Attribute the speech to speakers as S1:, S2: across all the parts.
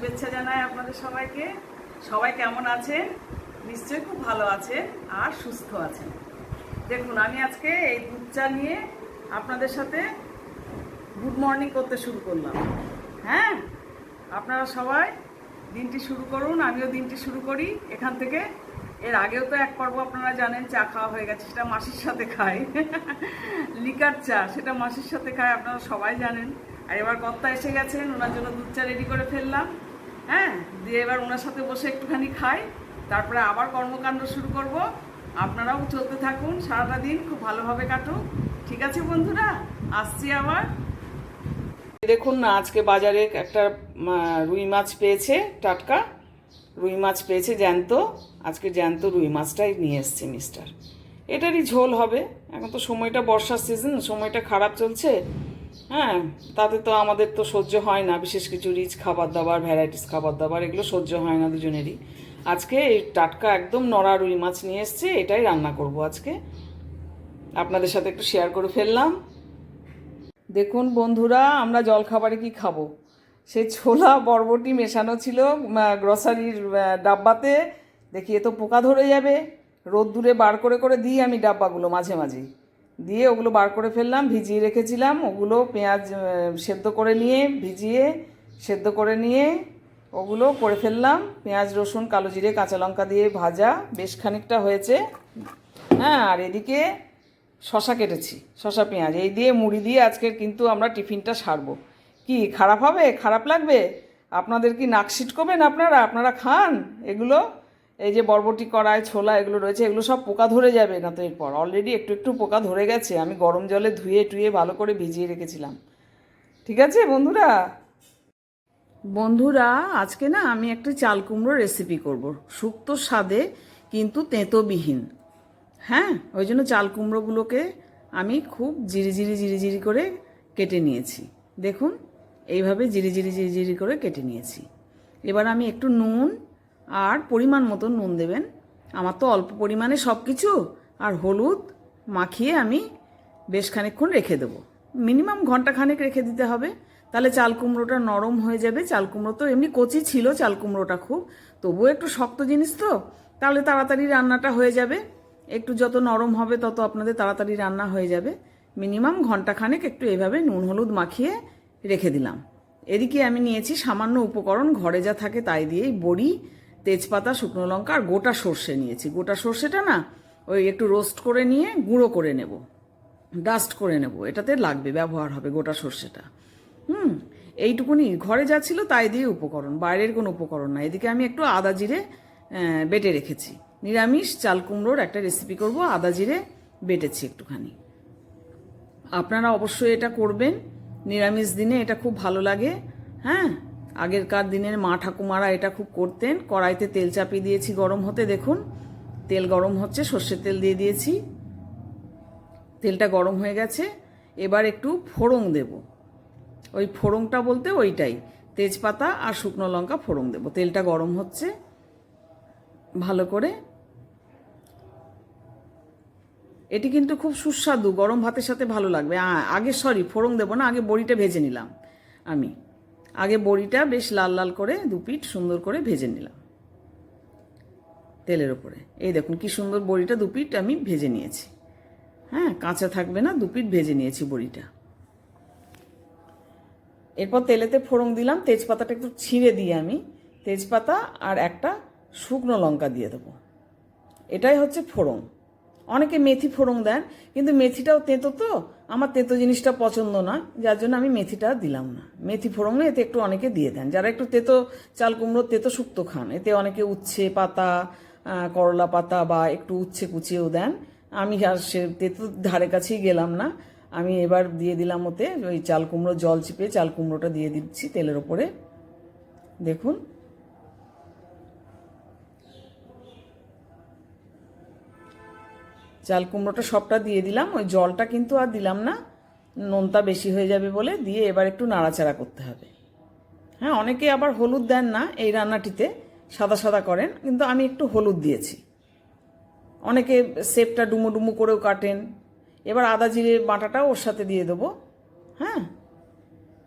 S1: শুভেচ্ছা জানাই আপনাদের সবাইকে। সবাই কেমন আছেন? নিশ্চয়ই খুব ভালো আছেন আর সুস্থ আছেন। দেখুন, আমি আজকে এই দুধ চা নিয়ে আপনাদের সাথে গুড মর্নিং করতে শুরু করলাম। হ্যাঁ, আপনারা সবাই দিনটি শুরু করুন, আমিও দিনটি শুরু করি এখান থেকে। এর আগেও তো এক পর্ব আপনারা জানেন চা খাওয়া হয়ে গেছে, সেটা মাসির সাথে খাই। লিকার চা, সেটা মাসির সাথে খাই, আপনারা সবাই জানেন। আর এবার কর্তা এসে গেছেন, ওনার জন্য দুধ চা রেডি করে ফেললাম। হ্যাঁ, দিয়ে এবার ওনার সাথে বসে একটুখানি খাই, তারপরে আবার কর্মকাণ্ড শুরু করব। আপনারাও চলতে থাকুন, সারাটা দিন খুব ভালোভাবে কাটুক। ঠিক আছে বন্ধুরা, আসছি আবার। দেখুন না, আজকে বাজারে একটা রুই মাছ পেয়েছে, টাটকা রুই মাছ পেয়েছে জ্যান্ত। আজকে জ্যান্ত রুই মাছটাই নিয়ে এসছে মিস্টার। এটারই ঝোল হবে। এখন তো সময়টা বর্ষার সিজন, সময়টা খারাপ চলছে। হ্যাঁ, তাতে তো আমাদের তো সহ্য হয় না, বিশেষ কিছু রিচ খাবার দাবার, ভ্যারাইটিস খাবার দাবার, এগুলো সহ্য হয় না দুজনেরই। আজকে এই টাটকা একদম নড়া রুই মাছ নিয়ে এসছে, এটাই রান্না করব আজকে। আপনাদের সাথে একটু শেয়ার করে ফেললাম। দেখুন বন্ধুরা, আমরা জলখাবারে কি খাবো? সেই ছোলা বরবটি মেশানো ছিল গ্রসারির ডাব্বাতে। দেখি এ তো পোকা ধরে যাবে, রোদ্দুরে বার করে করে দিই আমি ডাব্বাগুলো মাঝে মাঝে। দিয়ে ওগুলো বার করে ফেললাম, ভিজিয়ে রেখেছিলাম। ওগুলো পেঁয়াজ সেদ্ধ করে নিয়ে, ভিজিয়ে সেদ্ধ করে নিয়ে ওগুলো করে ফেললাম। পেঁয়াজ রসুন কালো জিরে কাঁচা লঙ্কা দিয়ে ভাজা বেশ খানিকটা হয়েছে। হ্যাঁ, আর এদিকে শশা কেটেছি, শশা পেঁয়াজ এই দিয়ে মুড়ি দিয়ে আজকের কিন্তু আমরা টিফিনটা সারবো। কি খারাপ হবে? খারাপ লাগবে? আপনাদের কি নাক সিটকোবেন? আপনারা খান এগুলো? এই যে বরবটি কড়াই ছোলা এগুলো রয়েছে, এগুলো সব পোকা ধরে যাবে না তো? এরপর অলরেডি একটু একটু পোকা ধরে গেছে, আমি গরম জলে ধুয়ে টুয়ে ভালো করে ভিজিয়ে রেখেছিলাম। ঠিক আছে বন্ধুরা, আজকে না আমি একটা চাল কুমড়োর রেসিপি করব, শুক্তো স্বাদে কিন্তু তেঁতোবিহীন। হ্যাঁ, ওই জন্য চাল কুমড়োগুলোকে আমি খুব জিরি করে কেটে নিয়েছি। দেখুন, এইভাবে জিরি করে কেটে নিয়েছি। এবার আমি একটু নুন আর পরিমাণ মতো নুন দেবেন, আমার তো অল্প পরিমাণে সব কিছু, আর হলুদ মাখিয়ে আমি বেশ খানিকক্ষণ রেখে দেবো। মিনিমাম ঘন্টাখানেক রেখে দিতে হবে, তাহলে চাল কুমড়োটা নরম হয়ে যাবে। চাল কুমড়ো তো এমনি কচি ছিল চাল কুমড়োটা খুব, তবুও একটু শক্ত জিনিস তো, তাহলে তাড়াতাড়ি রান্নাটা হয়ে যাবে। একটু যত নরম হবে তত আপনাদের তাড়াতাড়ি রান্না হয়ে যাবে। মিনিমাম ঘন্টাখানেক একটু এভাবে নুন হলুদ মাখিয়ে রেখে দিলাম। এদিকে আমি নিয়েছি সামান্য উপকরণ, ঘরে যা থাকে তাই দিয়েই, বড়ি, তেজপাতা, শুকনো লঙ্কা আর গোটা সর্ষে নিয়েছি। গোটা সর্ষেটা না ওই একটু রোস্ট করে নিয়ে গুঁড়ো করে নেব, ডাস্ট করে নেব, এটাতে লাগবে, ব্যবহার হবে গোটা সর্ষেটা। এইটুকুনি ঘরে যা ছিল তাই দিয়ে উপকরণ, বাইরের কোনো উপকরণ না। এদিকে আমি একটু আদা জিরে বেটে রেখেছি। নিরামিষ চাল কুমড়োর একটা রেসিপি করব, আদা জিরে বেটেছি একটুখানি। আপনারা অবশ্যই এটা করবেন, নিরামিষ দিনে এটা খুব ভালো লাগে। হ্যাঁ, আগেরকার দিনের মা ঠাকুমারা এটা খুব করতেন। কড়াইতে তেল চাপিয়ে দিয়েছি গরম হতে, দেখুন তেল গরম হচ্ছে, সর্ষের তেল দিয়ে দিয়েছি, তেলটা গরম হয়ে গেছে। এবার একটু ফোড়ন দেব, ওই ফোড়নটা বলতে ওইটাই, তেজপাতা আর শুকনো লঙ্কা ফোড়ন দেব। তেলটা গরম হচ্ছে ভালো করে। এটি কিন্তু খুব সুস্বাদু, গরম ভাতের সাথে ভালো লাগবে। ফোড়ন দেবো না, আগে বড়িটা ভেজে নিলাম আমি। আগে বড়িটা বেশ লাল লাল করে দুপিঠ সুন্দর করে ভেজে নিলাম তেলের ওপরে। এই দেখুন কি সুন্দর বড়িটা দুপিঠ আমি ভেজে নিয়েছি। হ্যাঁ, কাঁচা থাকবে না, দুপিঠ ভেজে নিয়েছি বড়িটা। এরপর তেলেতে ফোড়ন দিলাম, তেজপাতাটা একটু ছিঁড়ে দিয়ে আমি তেজপাতা আর একটা শুকনো লঙ্কা দিয়ে দেবো। এটাই হচ্ছে ফোড়ন। অনেকে মেথি ফোড়ন দেন, কিন্তু মেথিটাও তেঁতো, তো আমার তেঁতো জিনিসটা পছন্দ না, যার জন্য আমি মেথিটা দিলাম না। মেথি ফোড়নে এতে একটু অনেকে দিয়ে দেন, যারা একটু তেঁতো চাল কুমড়ো তেঁতো শুক্তো খান, এতে অনেকে উচ্ছে পাতা, করলা পাতা বা একটু উচ্ছে কুচিয়েও দেন। আমি আর সে তেঁতো ধারে কাছেই গেলাম না। আমি এবার দিয়ে দিলাম ওতে ওই চাল কুমড়ো, জল চিপে চাল কুমড়োটা দিয়ে দিচ্ছি তেলের ওপরে। দেখুন, চাল কুমড়োটা সবটা দিয়ে দিলাম, ওই জলটা কিন্তু আর দিলাম না, নোনতা বেশি হয়ে যাবে বলে। দিয়ে এবার একটু নাড়াচাড়া করতে হবে। হ্যাঁ, অনেকে আবার হলুদ দেন না এই রান্নাটিতে, সাদা সাদা করেন, কিন্তু আমি একটু হলুদ দিয়েছি। অনেকে শেপটা ডুমো ডুমো করেও কাটেন। এবার আদা জিরে বাটাটাও ওর সাথে দিয়ে দেবো। হ্যাঁ,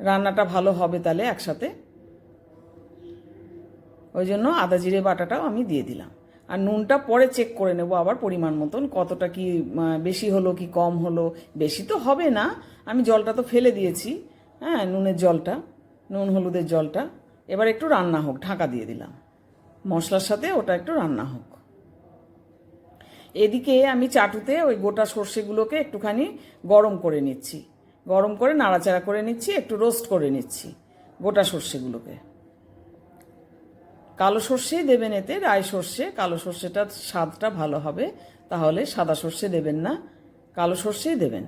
S1: রান্নাটা ভালো হবে তাহলে একসাথে। ওই জন্য আদা জিরে বাটাটাও আমি দিয়ে দিলাম। আর নুনটা পরে চেক করে নেব আবার পরিমাণ মতন, কতটা কি বেশি হলো কি কম হলো। বেশি তো হবে না, আমি জলটা তো ফেলে দিয়েছি, হ্যাঁ, নুনের জলটা, নুন হলুদের জলটা। এবার একটু রান্না হোক, ঢাকা দিয়ে দিলাম, মশলার সাথে ওটা একটু রান্না হোক। এদিকে আমি চাটুতে ওই গোটা সর্ষেগুলোকে একটুখানি গরম করে নিচ্ছি, গরম করে নাড়াচাড়া করে নিচ্ছি, একটু রোস্ট করে নিচ্ছি গোটা সর্ষেগুলোকে। কালো সর্ষেই দেবেন এতে, রাই সর্ষে, কালো সর্ষেটার স্বাদটা ভালো হবে, তাহলে সাদা সর্ষে দেবেন না, কালো সর্ষেই দেবেন।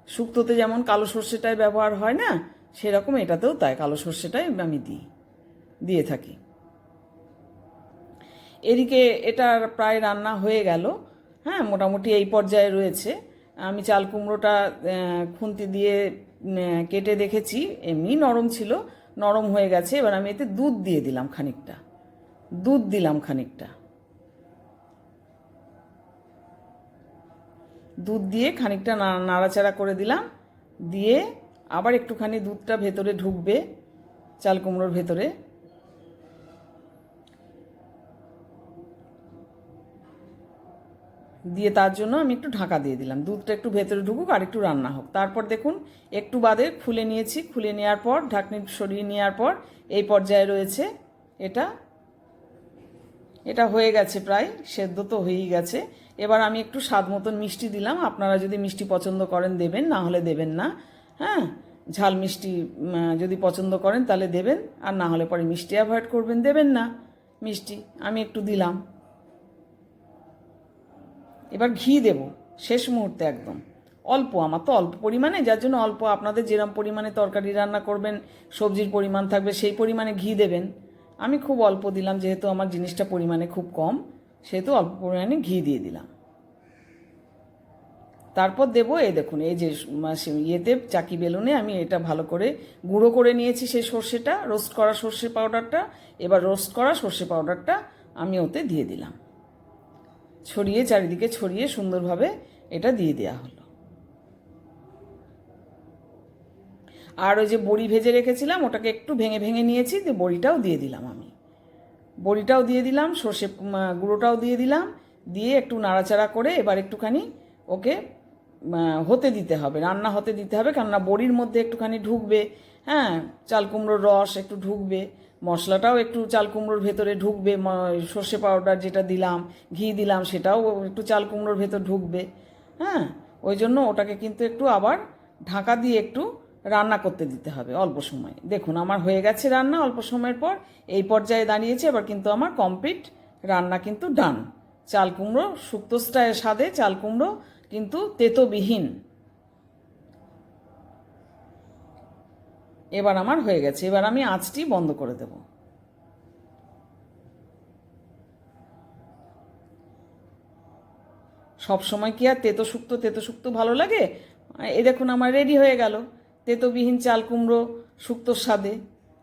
S1: শুক্তোতে যেমন কালো সর্ষেটাই ব্যবহার হয় না, সেরকম এটাতেও তাই কালো সর্ষেটাই আমি দিয়ে থাকি। এদিকে এটা প্রায় রান্না হয়ে গেল, হ্যাঁ, মোটামুটি এই পর্যায়ে রয়েছে। আমি চাল কুমড়োটা খুন্তি দিয়ে কেটে দেখেছি, এমনি নরম ছিল, নরম হয়ে গেছে। এবার আমি এতে দুধ দিয়ে দিলাম খানিকটা, দুধ দিলাম খানিকটা, দুধ দিয়ে খানিকটা নাড়াচাড়া করে দিলাম। দিয়ে আবার একটুখানি দুধটা ভেতরে ঢুকবে চাল কুমড়োর ভেতরে, দিয়ে তার জন্য আমি একটু ঢাকা দিয়ে দিলাম, দুধটা একটু ভেতরে ঢুকুক আর একটু রান্না হোক। তারপর দেখুন একটু বাদে খুলে নিয়েছি, খুলে নেওয়ার পর ঢাকনি সরিয়ে নেওয়ার পর এই পর্যায়ে রয়েছে এটা। এটা হয়ে গেছে, প্রায় সেদ্ধ তো হয়েই গেছে। এবার আমি একটু স্বাদ মতন মিষ্টি দিলাম, আপনারা যদি মিষ্টি পছন্দ করেন দেবেন, না হলে দেবেন না, হ্যাঁ, ঝাল মিষ্টি যদি পছন্দ করেন তাহলে দেবেন, আর না হলে পরে মিষ্টি অ্যাভয়েড করবেন, দেবেন না মিষ্টি। আমি একটু দিলাম। এবার ঘি দেব শেষ মুহূর্তে, একদম অল্প, আমার তো অল্প পরিমাণে, যার জন্য অল্প। আপনাদের যেরকম পরিমাণে তরকারি রান্না করবেন, সবজির পরিমাণ থাকবে, সেই পরিমাণে ঘি দেবেন। আমি খুব অল্প দিলাম, যেহেতু আমার জিনিসটা পরিমাণে খুব কম, সেহেতু অল্প পরিমাণে ঘি দিয়ে দিলাম। তারপর দেবো, এই দেখুন, এই যে ইয়েতে চাকি বেলুনে আমি এটা ভালো করে গুঁড়ো করে নিয়েছি, সেই সর্ষেটা, রোস্ট করা সর্ষে পাউডারটা। এবার রোস্ট করা সর্ষে পাউডারটা আমি ওতে দিয়ে দিলাম, ছড়িয়ে চারিদিকে ছড়িয়ে সুন্দরভাবে এটা দিয়ে দেওয়া হলো। আর ওই যে বড়ি ভেজে রেখেছিলাম, ওটাকে একটু ভেঙে ভেঙে নিয়েছি, দিয়ে বড়িটাও দিয়ে দিলাম, আমি বড়িটাও দিয়ে দিলাম, সর্ষে গুঁড়োটাও দিয়ে দিলাম, দিয়ে একটু নাড়াচাড়া করে এবার একটুখানি ওকে হতে দিতে হবে, রান্না হতে দিতে হবে, কেননা বড়ির মধ্যে একটুখানি ঢুকবে, হ্যাঁ, চাল কুমড়োর রস একটু ঢুকবে, মশলাটাও একটু চাল কুমড়োর ভেতরে ঢুকবে, সর্ষে পাউডার যেটা দিলাম, ঘি দিলাম, সেটাও একটু চাল কুমড়োর ভেতর ঢুকবে, হ্যাঁ। ওই জন্য ওটাকে কিন্তু একটু আবার ঢাকা দিয়ে একটু রান্না করতে দিতে হবে অল্প সময়। দেখুন আমার হয়ে গেছে রান্না অল্প সময়ের পর, এই পর্যায়ে দাঁড়িয়েছে। এবার কিন্তু আমার কমপ্লিট রান্না কিন্তু ডান। চাল কুমড়ো শুক্তো স্বাদে চাল কুমড়ো কিন্তু তেতোবিহীন। এবার আমার হয়ে গেছে, এবার আমি আঁচটি বন্ধ করে দেব। সব সময় কি আর তেতো শুক্তো ভালো লাগে? এই দেখুন আমার রেডি হয়ে গেল, তেতোবিহীন চাল কুমড়ো শুক্তোর স্বাদে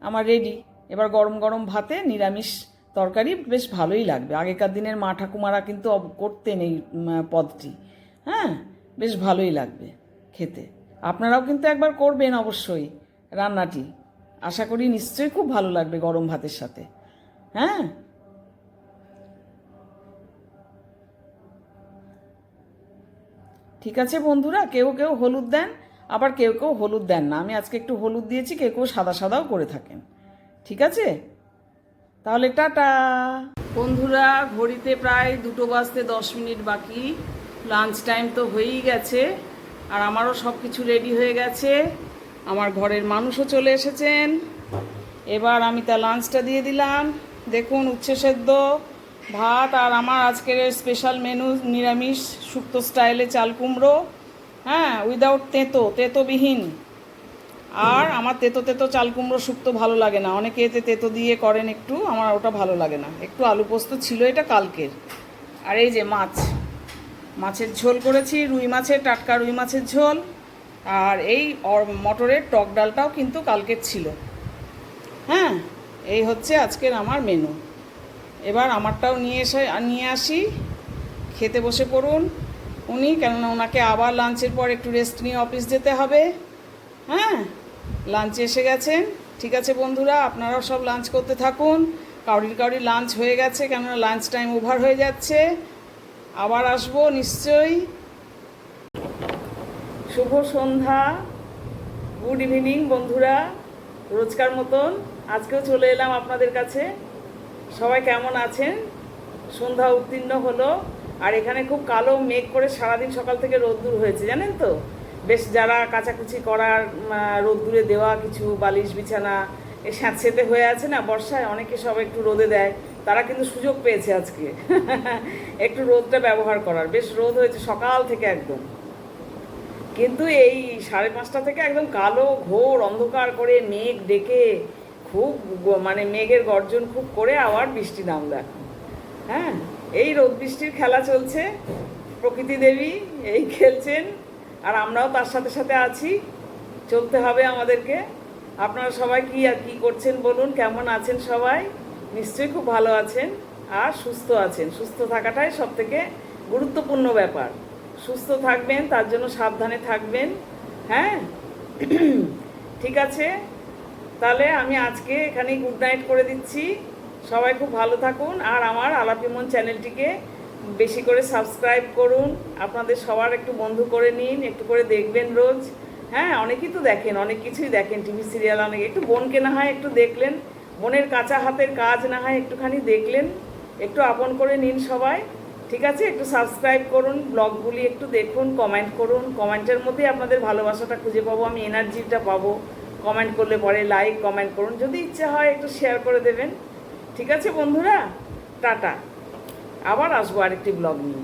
S1: আমার রেডি। এবার গরম গরম ভাতে নিরামিষ তরকারি বেশ ভালোই লাগবে। আগেকার দিনের মা ঠাকুমারা কিন্তু করতেন এই পদটি, হ্যাঁ, বেশ ভালোই লাগবে খেতে। আপনারাও কিন্তু একবার করবেন অবশ্যই রান্নাটি, আশা করি নিশ্চয়ই খুব ভালো লাগবে গরম ভাতের সাথে, হ্যাঁ। ঠিক আছে বন্ধুরা, কেউ কেউ হলুদ দেন, আবার কেউ কেউ হলুদ দেন না। আমি আজকে একটু হলুদ দিয়েছি, কেউ কেউ সাদা সাদাও করে থাকেন। ঠিক আছে, তাহলে টাটা বন্ধুরা। ঘড়িতে প্রায় 2:10 বাকি, লাঞ্চ টাইম তো হয়েই গেছে, আর আমারও সব কিছু রেডি হয়ে গেছে। আমার ঘরের মানুষও চলে এসেছেন। এবার আমি তা লাঞ্চটা দিয়ে দিলাম। দেখুন উচ্ছে সেদ্ধ ভাত, আর আমার আজকের স্পেশাল মেনু নিরামিষ শুক্তো স্টাইলে চাল কুমড়ো, হ্যাঁ, উইদাউট তেতোবিহীন। আর আমার তেতো চাল কুমড়ো শুক্তো ভালো লাগে না, অনেকে এতে তেতো দিয়ে করেন একটু, আমার ওটা ভালো লাগে না। একটু আলু পোস্ত ছিল এটা কালকের। আর এই যে মাছের ঝোল করেছি, রুই মাছের, টাটকা রুই মাছের ঝোল। আর এই মটরের টক ডালটাও কিন্তু কালকের ছিল, হ্যাঁ। এই হচ্ছে আজকের আমার মেনু। এবার আমারটাও নিয়ে আসি, খেতে বসে পড়ুন উনি, কেননা ওনাকে আবার লাঞ্চের পর একটু রেস্ট নিয়ে অফিস যেতে হবে, হ্যাঁ। লাঞ্চে এসে গেছেন। ঠিক আছে বন্ধুরা, আপনারাও সব লাঞ্চ করতে থাকুন। কাউরির কাউরির লাঞ্চ হয়ে গেছে, কেননা লাঞ্চ টাইম ওভার হয়ে যাচ্ছে। আবার আসবো নিশ্চয়ই। শুভ সন্ধ্যা, গুড ইভিনিং বন্ধুরা। রোজকার মতন আজকেও চলে এলাম আপনাদের কাছে। সবাই কেমন আছেন? সন্ধ্যা উত্তীর্ণ হলো, আর এখানে খুব কালো মেঘ করে সারাদিন সকাল থেকে রোদ্দুর হয়েছে, জানেন তো। বেশ যারা কাচাকুচি করার, রোদ্দুরে দেওয়া কিছু বালিশ বিছানা স্যাঁতসেঁতে হয়ে আছে না বর্ষায়, অনেকে সব একটু রোদে দেয়, তারা কিন্তু সুযোগ পেয়েছে আজকে একটু রোদটা ব্যবহার করার। বেশ রোদ হয়েছে সকাল থেকে একদম, কিন্তু এই 5:30 থেকে একদম কালো ঘোর অন্ধকার করে মেঘ ডেকে খুব মানে মেঘের গর্জন খুব করে আবার বৃষ্টি নামলো এখন। হ্যাঁ, এই রোদ বৃষ্টির খেলা চলছে, প্রকৃতি দেবী এই খেলছেন, আর আমরাও তার সাথে সাথে আছি। চলতে হবে আমাদেরকে। আপনারা সবাই কি করছেন বলুন, কেমন আছেন সবাই? নিশ্চয়ই খুব ভালো আছেন আর সুস্থ আছেন। সুস্থ থাকাটাই সবথেকে গুরুত্বপূর্ণ ব্যাপার। সুস্থ থাকবেন, তার জন্য সাবধানে থাকবেন। হ্যাঁ ঠিক আছে, তাহলে আমি আজকে এখানেই গুড নাইট করে দিচ্ছি। সবাই খুব ভালো থাকুন, আর আমার আলাপি মন চ্যানেলটিকে বেশি করে সাবস্ক্রাইব করুন। আপনাদের সবার একটু বন্ধু করে নিন, একটু করে দেখবেন রোজ। হ্যাঁ, অনেকেই তো দেখেন, অনেক কিছুই দেখেন, টিভি সিরিয়াল অনেক। একটু বোনকে না হয় একটু দেখলেন, বোনের কাঁচা হাতের কাজ না হয় একটুখানি দেখলেন, একটু আপন করে নিন সবাই। ঠিক আছে, একটু সাবস্ক্রাইব করুন, ব্লগগুলি একটু দেখুন, কমেন্ট করুন। কমেন্টের মধ্যেই আপনাদের ভালোবাসাটা খুঁজে পাবো, আমি এনার্জিটা পাবো। কমেন্ট করলে পরে লাইক কমেন্ট করুন, যদি ইচ্ছা হয় একটু শেয়ার করে দেবেন। ঠিক আছে বন্ধুরা, টাটা। আবার আসবো আরেকটি ব্লগ নিয়ে।